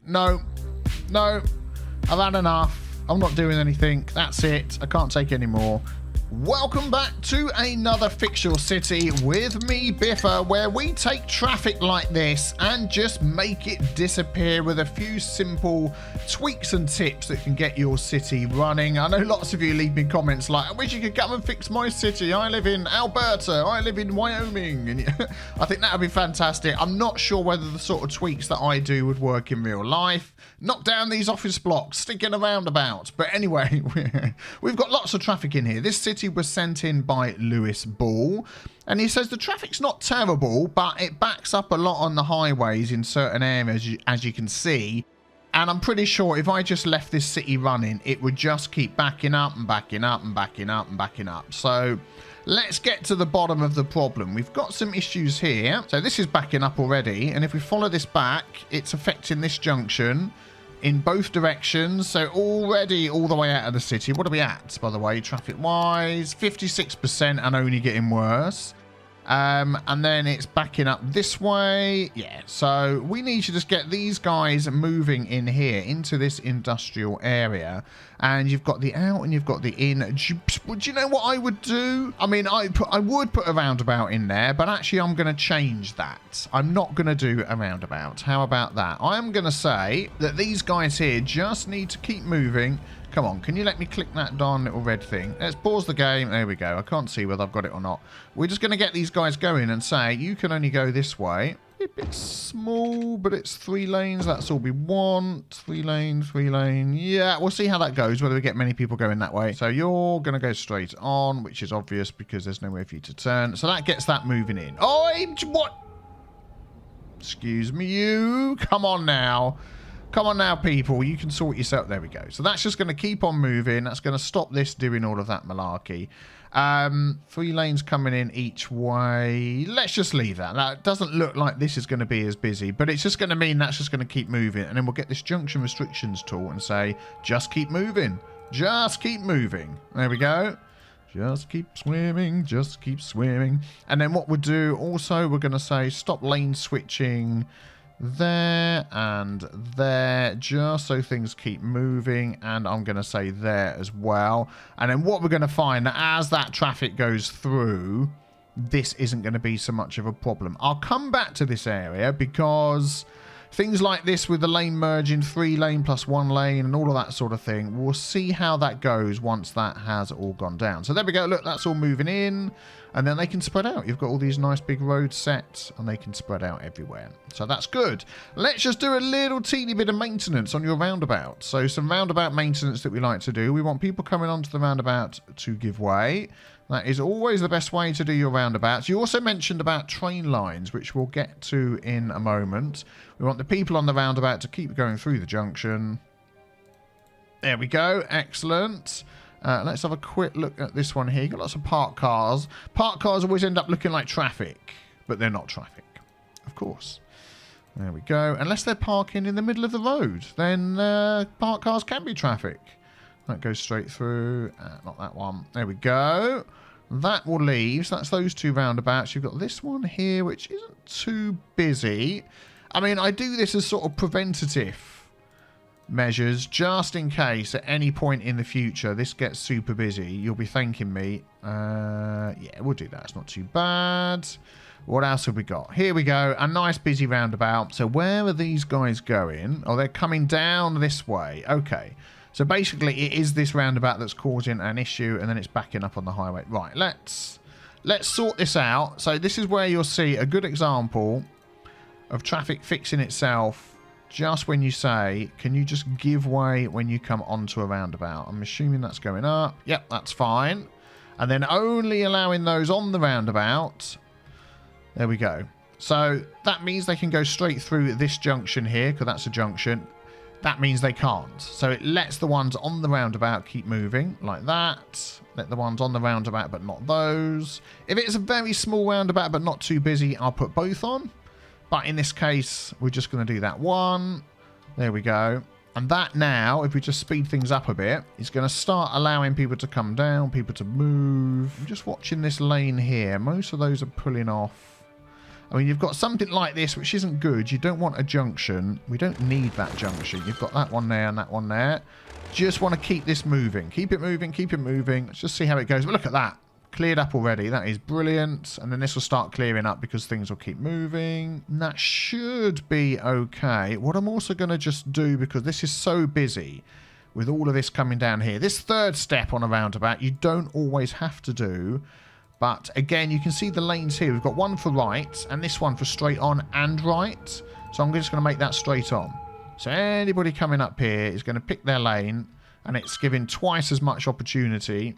No. No. I've had enough. I'm not doing anything. That's it. I can't take any more. Welcome back to another Fix Your City with me, Biffa, where we take traffic like this and just make it disappear with a few simple tweaks and tips that can get your city running. I know lots of you leave me comments like, I wish you could come and fix my city. I live in Alberta. I live in Wyoming. And I think that would be fantastic. I'm not sure whether the sort of tweaks that I do would work in real life. Knock down these office blocks, stick in a roundabout. But anyway, we've got lots of traffic in here. This city was sent in by Lewis Ball, and he says the traffic's not terrible, but it backs up a lot on the highways in certain areas, as you can see. And I'm pretty sure if I just left this city running, it would just keep backing up and backing up and backing up and backing up. So let's get to the bottom of the problem. We've got some issues here. So this is backing up already, and if we follow this back, it's affecting this junction in both directions. So already all the way out of the city. What are we at, by the way, traffic wise? 56% and only getting worse. And then it's backing up this way. Yeah, so we need to just get these guys moving in here into this industrial area. And you've got the out and you've got the in. Do you know what I would do? I mean, I would put a roundabout in there, but actually I'm going to change that. I'm not going to do a roundabout. How about that? I am going to say that these guys here just need to keep moving. Come on, can you let me click that darn little red thing? Let's pause the game. There we go. I can't see whether I've got it or not. We're just going to get these guys going and say, you can only go this way. It's small, but it's 3 lanes. That's all we want. 3 lane, 3 lane. Yeah, we'll see how that goes, whether we get many people going that way. So you're going to go straight on, which is obvious because there's nowhere for you to turn. So that gets that moving in. Oh, what? Excuse me, you. Come on now. Come on now, people. You can sort yourself. There we go. So that's just going to keep on moving. That's going to stop this doing all of that malarkey. 3 lanes coming in each way. Let's just leave that. That doesn't look like this is going to be as busy, but it's just going to mean that's just going to keep moving. And then we'll get this junction restrictions tool and say, just keep moving. Just keep moving. There we go. Just keep swimming. Just keep swimming. And then what we'll do also, we're going to say stop lane switching there and there, just so things keep moving. And I'm going to say there as well. And then what we're going to find, that as that traffic goes through, this isn't going to be so much of a problem. I'll come back to this area because things like this with the lane merging, 3 lane plus 1 lane and all of that sort of thing, we'll see how that goes once that has all gone down. So there we go. Look, that's all moving in. And then they can spread out. You've got all these nice big roads set and they can spread out everywhere. So that's good. Let's just do a little teeny bit of maintenance on your roundabout. So some roundabout maintenance that we like to do. We want people coming onto the roundabout to give way. That is always the best way to do your roundabouts. You also mentioned about train lines, which we'll get to in a moment. We want the people on the roundabout to keep going through the junction. There we go. Excellent. Let's have a quick look at this one here. You've got lots of parked cars. Parked cars always end up looking like traffic, but they're not traffic, of course. There we go. Unless they're parking in the middle of the road, then parked cars can be traffic. That goes straight through. Not that one. There we go. That will leave. So that's those 2 roundabouts. You've got this one here, which isn't too busy. I mean, I do this as sort of preventative measures, just in case at any point in the future this gets super busy. You'll be thanking me. Yeah, we'll do that. It's not too bad. What else have we got? Here we go. A nice busy roundabout. So where are these guys going? Oh, they're coming down this way. Okay. So basically it is this roundabout that's causing an issue and then it's backing up on the highway. Right, let's sort this out. So this is where you'll see a good example of traffic fixing itself just when you say, can you just give way when you come onto a roundabout? I'm assuming that's going up. Yep, that's fine. And then only allowing those on the roundabout. There we go. So that means they can go straight through this junction here, because that's a junction. That means they can't. So it lets the ones on the roundabout keep moving like that. Let the ones on the roundabout, but not those. If it's a very small roundabout, but not too busy, I'll put both on. But in this case, we're just going to do that one. There we go. And that now, if we just speed things up a bit, is going to start allowing people to come down, people to move. I'm just watching this lane here. Most of those are pulling off. I mean, you've got something like this, which isn't good. You don't want a junction. We don't need that junction. You've got that one there and that one there. Just want to keep this moving. Keep it moving, keep it moving. Let's just see how it goes. But look at that. Cleared up already. That is brilliant. And then this will start clearing up because things will keep moving. And that should be okay. What I'm also going to just do, because this is so busy with all of this coming down here. This third step on a roundabout, you don't always have to do. But again, you can see the lanes here. We've got one for right and this one for straight on and right. So I'm just going to make that straight on. So anybody coming up here is going to pick their lane, and it's giving twice as much opportunity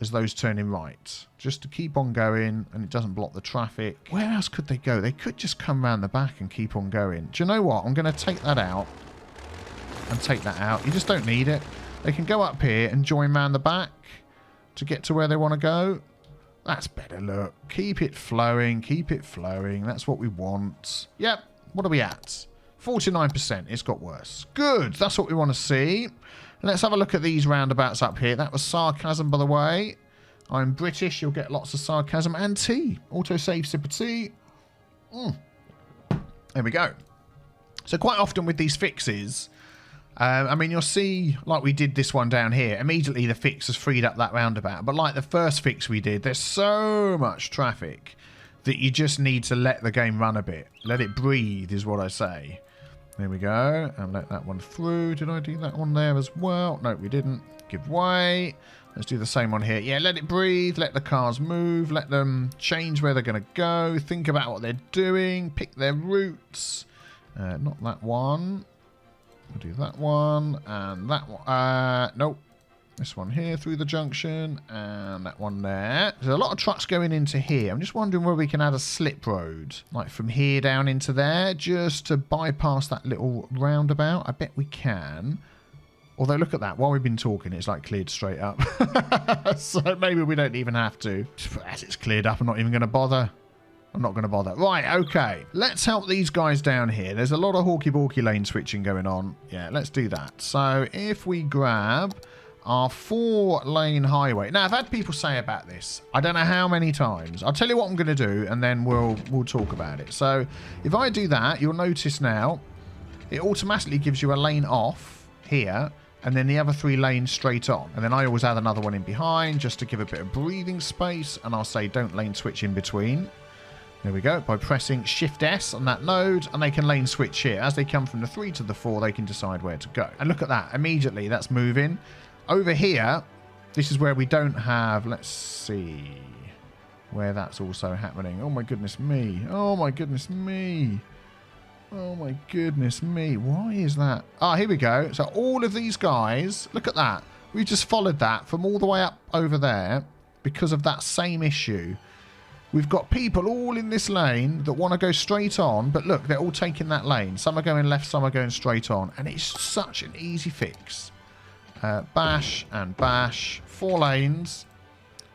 as those turning right. Just to keep on going, and it doesn't block the traffic. Where else could they go? They could just come around the back and keep on going. Do you know what? I'm going to take that out and take that out. You just don't need it. They can go up here and join round the back to get to where they want to go. That's better, look. Keep it flowing, keep it flowing. That's what we want. Yep, what are we at? 49%, it's got worse. Good, that's what we want to see. Let's have a look at these roundabouts up here. That was sarcasm, by the way. I'm British, you'll get lots of sarcasm and tea. Autosave, sip of tea. There we go. So quite often with these fixes, I mean, you'll see, like we did this one down here, immediately the fix has freed up that roundabout. But like the first fix we did, there's so much traffic that you just need to let the game run a bit. Let it breathe is what I say. There we go. And let that one through. Did I do that one there as well? No, we didn't. Give way. Let's do the same one here. Yeah, let it breathe. Let the cars move. Let them change where they're going to go. Think about what they're doing. Pick their routes. Not that one. We'll do that one. And that one. Nope. This one here through the junction. And that one there. There's a lot of trucks going into here. I'm just wondering where we can add a slip road. Like from here down into there. Just to bypass that little roundabout. I bet we can. Although, look at that. While we've been talking, it's like cleared straight up. So maybe we don't even have to. As it's cleared up, I'm not even going to bother. I'm not going to bother. Right, okay. Let's help these guys down here. There's a lot of hawky-balky lane switching going on. Yeah, let's do that. So if we grab our 4-lane highway. Now, I've had people say about this, I don't know how many times. I'll tell you what I'm going to do, and then we'll talk about it. So if I do that, you'll notice now, it automatically gives you a lane off here, and then the other 3 lanes straight on. And then I always add another one in behind just to give a bit of breathing space, and I'll say don't lane switch in between. There we go, by pressing Shift S on that node, and they can lane switch here. As they come from the 3 to the 4, they can decide where to go. And look at that, immediately that's moving. Over here, this is where we don't have, let's see, where that's also happening. Oh my goodness me. Oh my goodness me. Oh my goodness me. Why is that? Ah, here we go. So all of these guys, look at that. We just followed that from all the way up over there because of that same issue. We've got people all in this lane that want to go straight on, but look, they're all taking that lane. Some are going left, some are going straight on, and it's such an easy fix. Bash and bash. 4 lanes.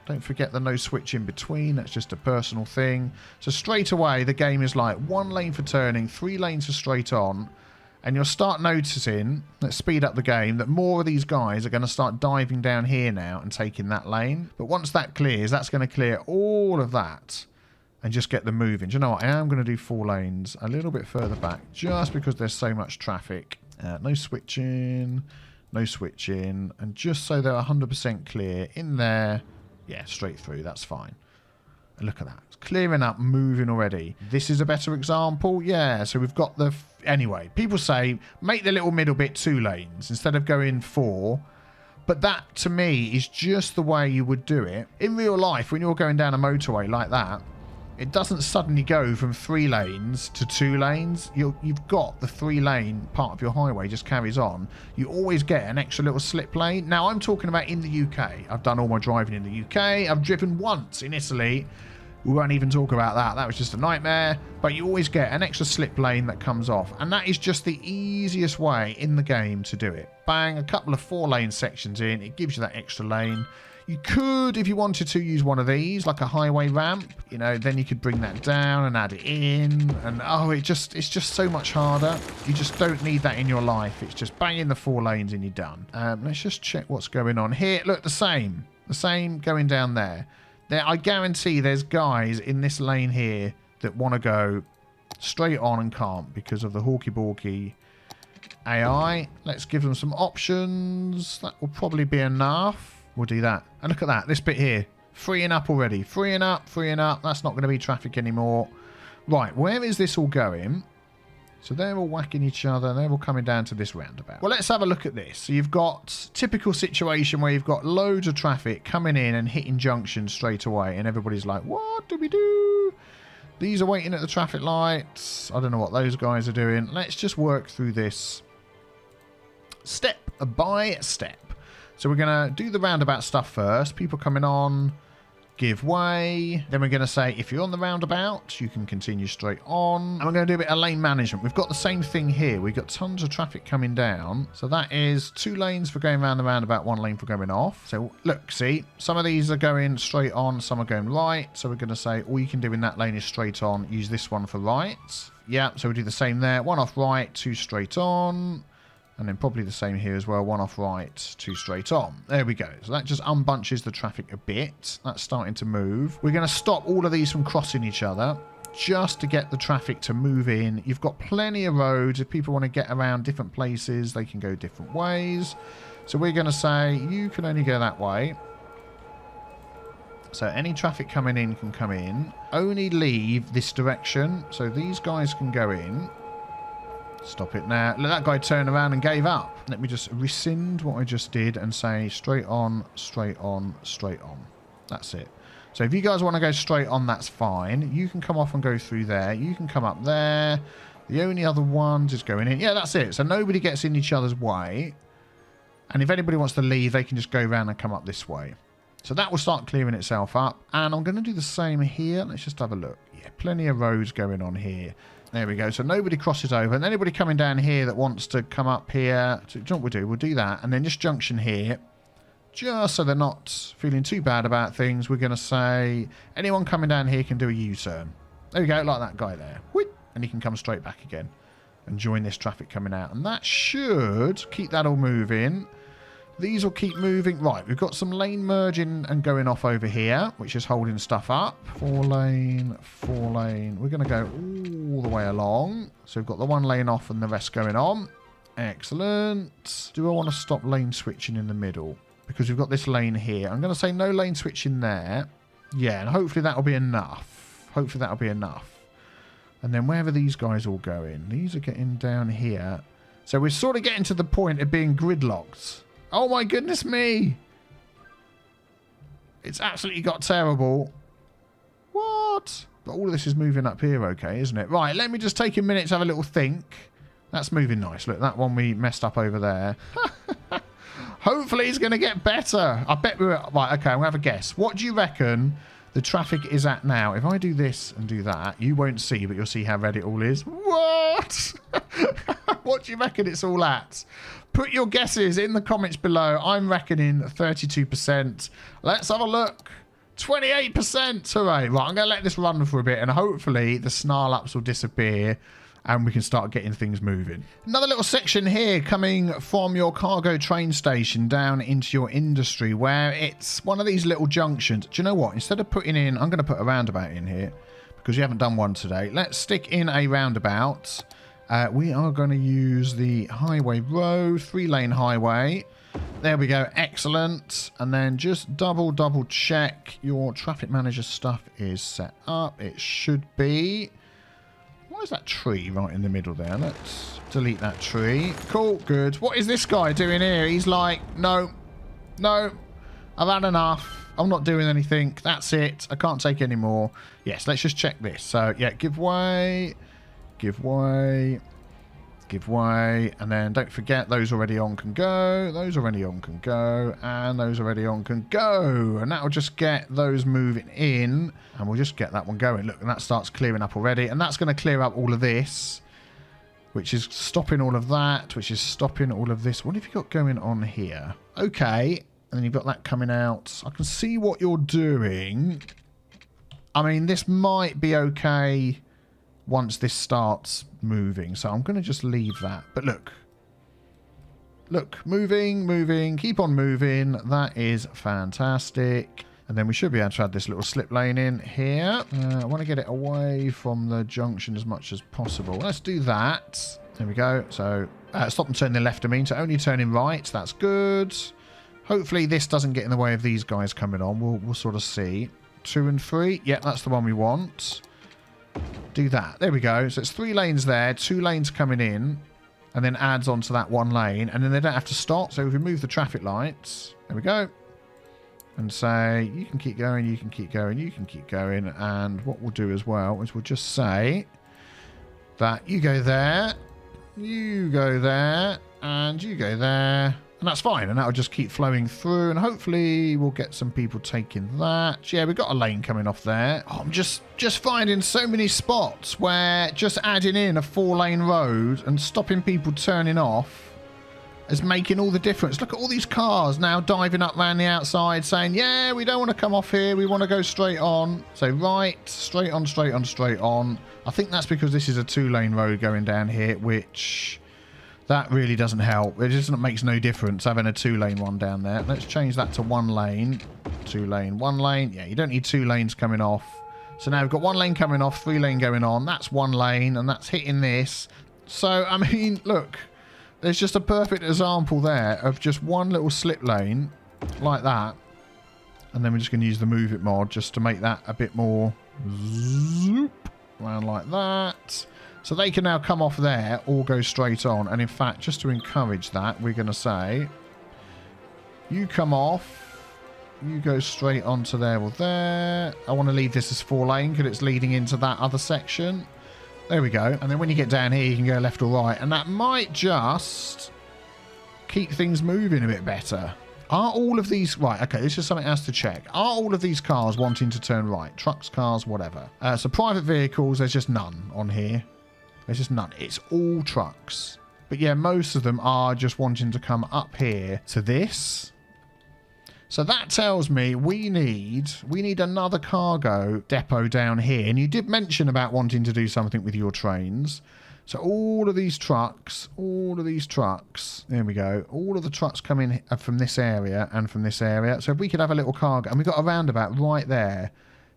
Don't forget the no switch in between. That's just a personal thing. So straight away, the game is like 1 lane for turning, 3 lanes for straight on. And you'll start noticing, let's speed up the game, that more of these guys are going to start diving down here now and taking that lane. But once that clears, that's going to clear all of that and just get them moving. Do you know what? I am going to do 4 lanes a little bit further back just because there's so much traffic. No switching. No switching, and just so they're 100% clear in there, yeah, straight through, that's fine. And look at that, it's clearing up, moving already. This is a better example, yeah, so we've got the, anyway, people say, make the little middle bit 2 lanes instead of going 4, but that, to me, is just the way you would do it. In real life, when you're going down a motorway like that, it doesn't suddenly go from 3 lanes to 2 lanes. You've got the 3-lane part of your highway just carries on. You always get an extra little slip lane. Now, I'm talking about in the UK. I've done all my driving in the UK. I've driven once in Italy. We won't even talk about that. That was just a nightmare. But you always get an extra slip lane that comes off. And that is just the easiest way in the game to do it. Bang, a couple of 4-lane sections in. It gives you that extra lane. You could, if you wanted to, use one of these, like a highway ramp. You know, then you could bring that down and add it in. And, oh, it's just so much harder. You just don't need that in your life. It's just bang in the 4 lanes and you're done. Let's just check what's going on here. Look, the same. The same going down there. I guarantee there's guys in this lane here that want to go straight on and can't because of the hawky-balky AI. Let's give them some options. That will probably be enough. We'll do that. And look at that. This bit here. Freeing up already. Freeing up, freeing up. That's not going to be traffic anymore. Right, where is this all going? So they're all whacking each other. They're all coming down to this roundabout. Well, let's have a look at this. So you've got typical situation where you've got loads of traffic coming in and hitting junctions straight away. And everybody's like, what do we do? These are waiting at the traffic lights. I don't know what those guys are doing. Let's just work through this step by step. So we're going to do the roundabout stuff first. People coming on, give way. Then we're going to say, if you're on the roundabout, you can continue straight on. And we're going to do a bit of lane management. We've got the same thing here. We've got tons of traffic coming down. So that is 2 lanes for going around the roundabout, 1 lane for going off. So look, see, some of these are going straight on, some are going right. So we're going to say, all you can do in that lane is straight on. Use this one for right. Yeah, so we do the same there. 1 off right, 2 straight on. And then probably the same here as well. 1 off right, 2 straight on. There we go. So that just unbunches the traffic a bit. That's starting to move. We're going to stop all of these from crossing each other just to get the traffic to move in. You've got plenty of roads. If people want to get around different places, they can go different ways. So we're going to say you can only go that way. So any traffic coming in can come in. Only leave this direction. So these guys can go in. Stop it now. Let that guy turn around and gave up. Let me just rescind what I just did and say straight on, straight on, straight on. That's it. So if you guys want to go straight on, that's fine. You can come off and go through there. You can come up there. The only other one just going in. Yeah, that's it. So nobody gets in each other's way. And if anybody wants to leave, they can just go around and come up this way. So that will start clearing itself up. And I'm going to do the same here. Let's just have a look. Yeah, plenty of roads going on here. There we go. So nobody crosses over. And anybody coming down here that wants to come up here. So, do you know what we'll do? We'll do that. And then just junction here. Just so they're not feeling too bad about things. We're going to say anyone coming down here can do a U-turn. There we go. Like that guy there. Whee! And he can come straight back again. And join this traffic coming out. And that should keep that all moving. These will keep moving. Right, we've got some lane merging and going off over here, which is holding stuff up. 4 lane, 4 lane. We're going to go all the way along. So we've got the 1 lane off and the rest going on. Excellent. Do I want to stop lane switching in the middle? Because we've got this lane here. I'm going to say no lane switching there. Yeah, and hopefully that'll be enough. Hopefully that'll be enough. And then where are these guys all going? These are getting down here. So we're sort of getting to the point of being gridlocked. Oh my goodness me. It's absolutely got terrible. What? But all of this is moving up here okay, isn't it? Right, let me just take a minute to have a little think. That's moving nice. Look, that one we messed up over there. Hopefully it's going to get better. I bet we're... Right, okay, I'm going to have a guess. What do you reckon the traffic is at now? If I do this and do that, you won't see, but you'll see how red it all is. What? What do you reckon it's all at? Put your guesses in the comments below. I'm reckoning 32%. Let's have a look. 28%. Hooray. Right, I'm going to let this run for a bit and hopefully the snarl ups will disappear and we can start getting things moving. Another little section here coming from your cargo train station down into your industry where it's one of these little junctions. Do you know what? Instead of putting in, I'm going to put a roundabout in here because you haven't done one today. Let's stick in a roundabout. We are going to use the highway road, 3-lane highway. There we go. Excellent. And then just double check your traffic manager stuff is set up. It should be. Why is that tree right in the middle there? Let's delete that tree. Cool. Good. What is this guy doing here? He's like, no, I've had enough. I'm not doing anything. That's it. I can't take any more. Yes, let's just check this. So, yeah, give way. Give way, give way, and then don't forget those already on can go, those already on can go, and those already on can go. And that will just get those moving in, and we'll just get that one going. Look, and that starts clearing up already, and that's going to clear up all of this, which is stopping all of that, which is stopping all of this. What have you got going on here? Okay, and then you've got that coming out. I can see what you're doing. I mean, this might be okay once this starts moving. So I'm going to just leave that. But look. Look, moving, keep on moving. That is fantastic. And then we should be able to add this little slip lane in here. I want to get it away from the junction as much as possible. Let's do that. There we go. So stop and turn the left, I mean. So only turning right. That's good. Hopefully this doesn't get in the way of these guys coming on. We'll sort of see. 2 and 3. Yeah, that's the one we want. Do that. There we go. So it's 3 lanes there. 2 lanes coming in. And then adds onto that 1 lane. And then they don't have to stop. So if we remove the traffic lights. There we go. And say, you can keep going, you can keep going, you can keep going. And what we'll do as well is we'll just say that you go there, you go there, and you go there. And that's fine. And that'll just keep flowing through. And hopefully we'll get some people taking that. Yeah, we've got a lane coming off there. Oh, I'm just finding so many spots where just adding in a 4-lane road and stopping people turning off is making all the difference. Look at all these cars now diving up around the outside saying, yeah, we don't want to come off here. We want to go straight on. So right, straight on, straight on, straight on. I think that's because this is a 2-lane road going down here, which that really doesn't help. It just makes no difference having a 2-lane one down there. Let's change that to 1 lane. 2 lane, 1 lane. Yeah, you don't need 2 lanes coming off. So now we've got 1 lane coming off, 3 lane going on. That's 1 lane and that's hitting this. So, I mean, look. There's just a perfect example there of just 1 little slip lane like that. And then we're just going to use the move it mod just to make that a bit more zoop around like that. So they can now come off there or go straight on. And in fact, just to encourage that, we're going to say, you come off, you go straight onto there or there. I want to leave this as 4 lane because it's leading into that other section. There we go. And then when you get down here, you can go left or right. And that might just keep things moving a bit better. Are all of these... Right, okay, this is something else to check. Are all of these cars wanting to turn right? Trucks, cars, whatever. So private vehicles, there's just none on here. There's just none. It's all trucks. But yeah, most of them are just wanting to come up here to this. So that tells me we need another cargo depot down here. And you did mention about wanting to do something with your trains. So all of these trucks, there we go. All of the trucks come in from this area and from this area. So if we could have a little cargo, and we've got a roundabout right there,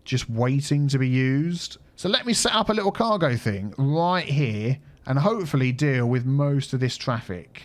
just waiting to be used. So let me set up a little cargo thing right here and hopefully deal with most of this traffic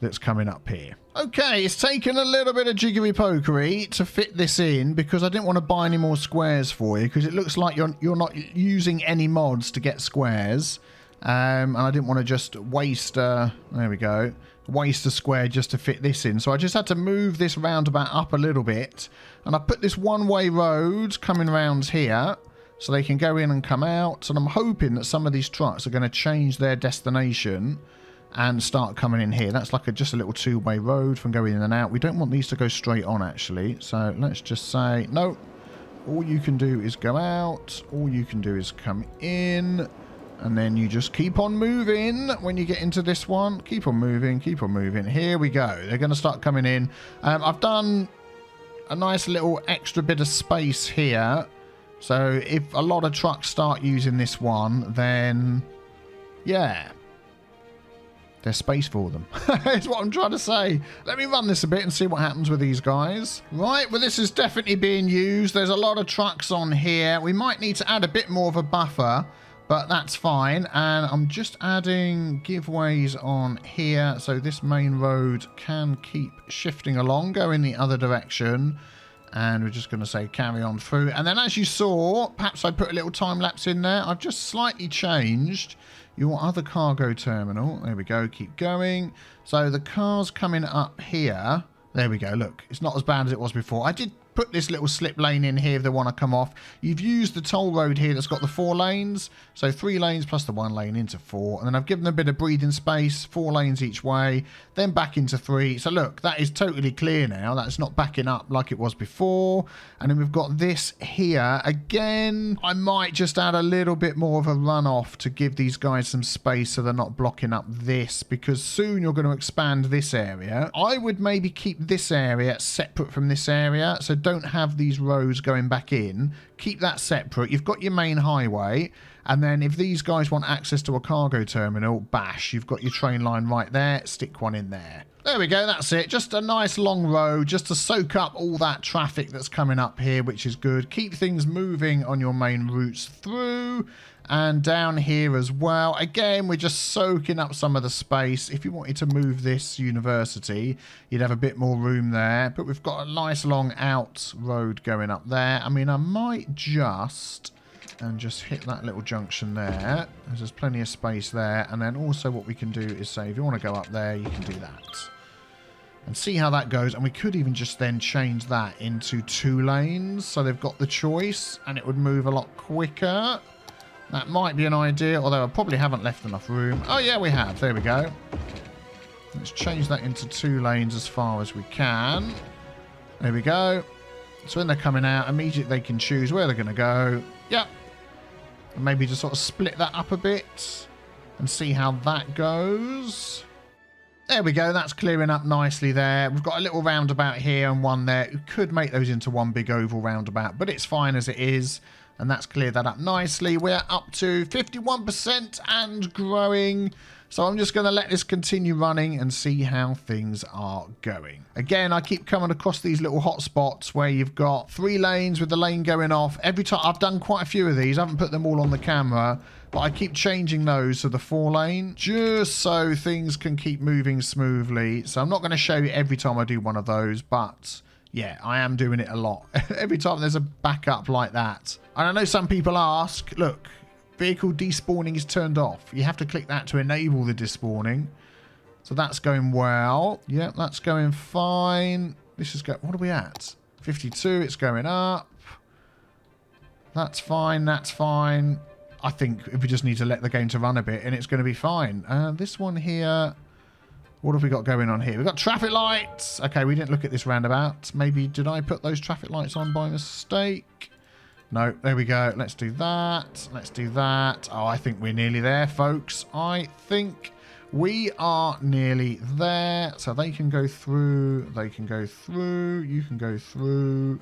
that's coming up here. Okay, it's taken a little bit of jiggery pokery to fit this in because I didn't want to buy any more squares for you because it looks like you're not using any mods to get squares. And I didn't want to just waste there we go, waste a square just to fit this in. So I just had to move this roundabout up a little bit. And I put this 1-way road coming around here so they can go in and come out. And I'm hoping that some of these trucks are going to change their destination and start coming in here. That's like just a little 2-way road from going in and out. We don't want these to go straight on, actually. So let's just say, no, all you can do is go out. All you can do is come in. And then you just keep on moving when you get into this one. Keep on moving, keep on moving. Here we go. They're going to start coming in. I've done a nice little extra bit of space here. So if a lot of trucks start using this one, then yeah, there's space for them. That's what I'm trying to say. Let me run this a bit and see what happens with these guys. Right, well, this is definitely being used. There's a lot of trucks on here. We might need to add a bit more of a buffer, but that's fine. And I'm just adding giveaways on here so this main road can keep shifting along, go in the other direction. And we're just going to say carry on through. And then as you saw, perhaps I put a little time lapse in there. I've just slightly changed your other cargo terminal. There we go. Keep going. So the car's coming up here. There we go. Look, it's not as bad as it was before. I did put this little slip lane in here if they want to come off. You've used the toll road here that's got the 4 lanes. So 3 lanes plus the 1 lane into 4. And then I've given them a bit of breathing space, 4 lanes each way, then back into 3. So look, that is totally clear now. That's not backing up like it was before. And then we've got this here. Again, I might just add a little bit more of a runoff to give these guys some space so they're not blocking up this, because soon you're going to expand this area. I would maybe keep this area separate from this area. So don't have these roads going back in. Keep that separate. You've got your main highway. And then if these guys want access to a cargo terminal, bash, you've got your train line right there. Stick one in there. There we go. That's it. Just a nice long road just to soak up all that traffic that's coming up here, which is good. Keep things moving on your main routes through and down here as well. Again, we're just soaking up some of the space. If you wanted to move this university, you'd have a bit more room there. But we've got a nice long out road going up there. I mean, I might just hit that little junction there. There's plenty of space there. And then also what we can do is say, if you want to go up there, you can do that. And see how that goes. And we could even just then change that into 2 lanes. So they've got the choice and it would move a lot quicker. That might be an idea, although I probably haven't left enough room. Oh, yeah, we have. There we go. Let's change that into 2 lanes as far as we can. There we go. So when they're coming out, immediately they can choose where they're going to go. Yep. And maybe just sort of split that up a bit and see how that goes. There we go. That's clearing up nicely there. We've got a little roundabout here and one there. We could make those into one big oval roundabout, but it's fine as it is. And that's cleared that up nicely. We're up to 51% and growing. So I'm just going to let this continue running and see how things are going. Again, I keep coming across these little hot spots where you've got 3 lanes with the lane going off. Every time I've done quite a few of these. I haven't put them all on the camera, but I keep changing those to the 4 lane just so things can keep moving smoothly. So I'm not going to show you every time I do one of those, but yeah, I am doing it a lot. Every time there's a backup like that. And I know some people ask, look, vehicle despawning is turned off. You have to click that to enable the despawning. So that's going well. Yeah, that's going fine. This is what are we at? 52, it's going up. That's fine, that's fine. I think we just need to let the game to run a bit and it's going to be fine. This one here, what have we got going on here? We've got traffic lights. Okay, we didn't look at this roundabout. Maybe, did I put those traffic lights on by mistake? No, there we go. Let's do that. Let's do that. Oh, I think we're nearly there, folks. I think we are nearly there. So they can go through. They can go through. You can go through.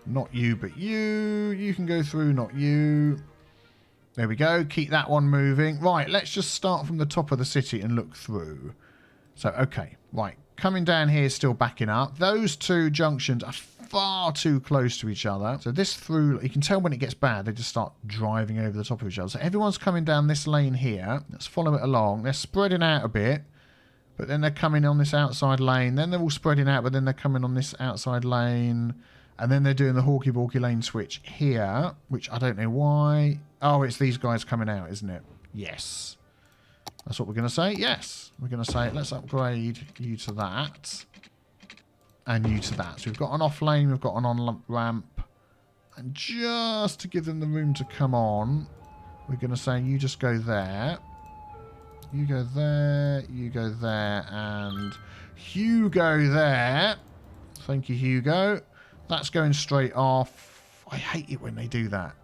Not you, but you. You can go through, not you. There we go. Keep that one moving. Right, let's just start from the top of the city and look through. So, okay. Right. Coming down here, still backing up. Those 2 junctions are far too close to each other. So this through, you can tell when it gets bad, they just start driving over the top of each other. So everyone's coming down this lane here. Let's follow it along. They're spreading out a bit, but then they're coming on this outside lane. Then they're all spreading out, but then they're coming on this outside lane. And then they're doing the hawky-balky lane switch here, which I don't know why. Oh, it's these guys coming out, isn't it? Yes. That's what we're going to say. Yes. We're going to say, let's upgrade you to that. And you to that. So we've got an off lane, we've got an on ramp. And just to give them the room to come on, we're going to say you just go there. You go there, you go there, and Hugo there. Thank you, Hugo. That's going straight off. I hate it when they do that.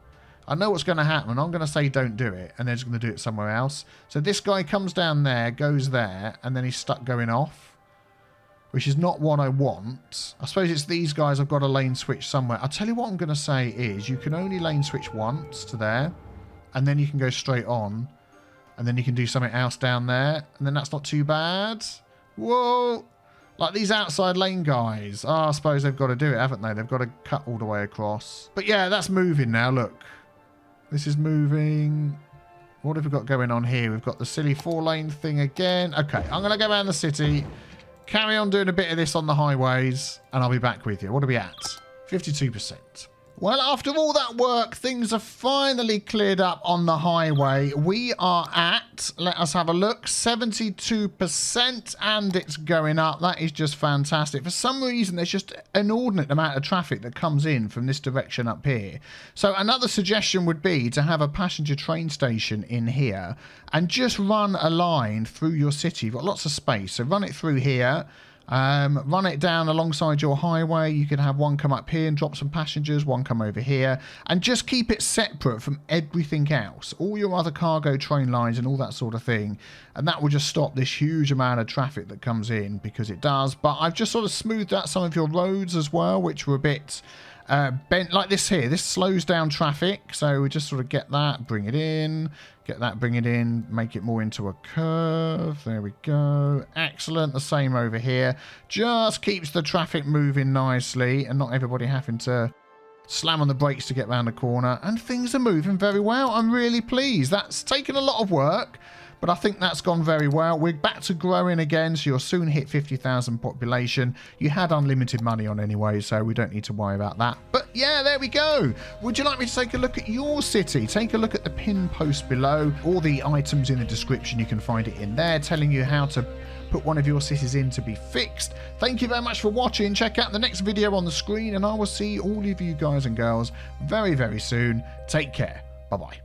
I know what's going to happen. I'm going to say don't do it, and they're just going to do it somewhere else. So this guy comes down there, goes there, and then he's stuck going off. Which is not what I want. I suppose it's these guys have got a lane switch somewhere. I'll tell you what I'm going to say is you can only lane switch once to there. And then you can go straight on. And then you can do something else down there. And then that's not too bad. Whoa. Like these outside lane guys. Oh, I suppose they've got to do it, haven't they? They've got to cut all the way across. But yeah, that's moving now. Look. This is moving. What have we got going on here? We've got the silly 4-lane thing again. Okay, I'm going to go around the city. Carry on doing a bit of this on the highways, and I'll be back with you. What are we at? 52%. Well, after all that work, things are finally cleared up on the highway. We are at, let us have a look, 72%, and it's going up. That is just fantastic. For some reason, there's just an inordinate amount of traffic that comes in from this direction up here. So another suggestion would be to have a passenger train station in here and just run a line through your city. You've got lots of space, so run it through here. Run it down alongside your highway. You can have one come up here and drop some passengers, one come over here, and just keep it separate from everything else, all your other cargo train lines and all that sort of thing, and that will just stop this huge amount of traffic that comes in, because it does. But I've just sort of smoothed out some of your roads as well, which were a bit bent like this here. This slows down traffic. So we just sort of get that, bring it in, get that, bring it in, make it more into a curve. There we go. Excellent. The same over here. Just keeps the traffic moving nicely and not everybody having to slam on the brakes to get around the corner. And things are moving very well. I'm really pleased. That's taken a lot of work, but I think that's gone very well. We're back to growing again, so you'll soon hit 50,000 population. You had unlimited money on anyway, so we don't need to worry about that. But yeah, there we go. Would you like me to take a look at your city? Take a look at the pin post below. All the items in the description, you can find it in there, telling you how to put one of your cities in to be fixed. Thank you very much for watching. Check out the next video on the screen, and I will see all of you guys and girls very, very soon. Take care. Bye-bye.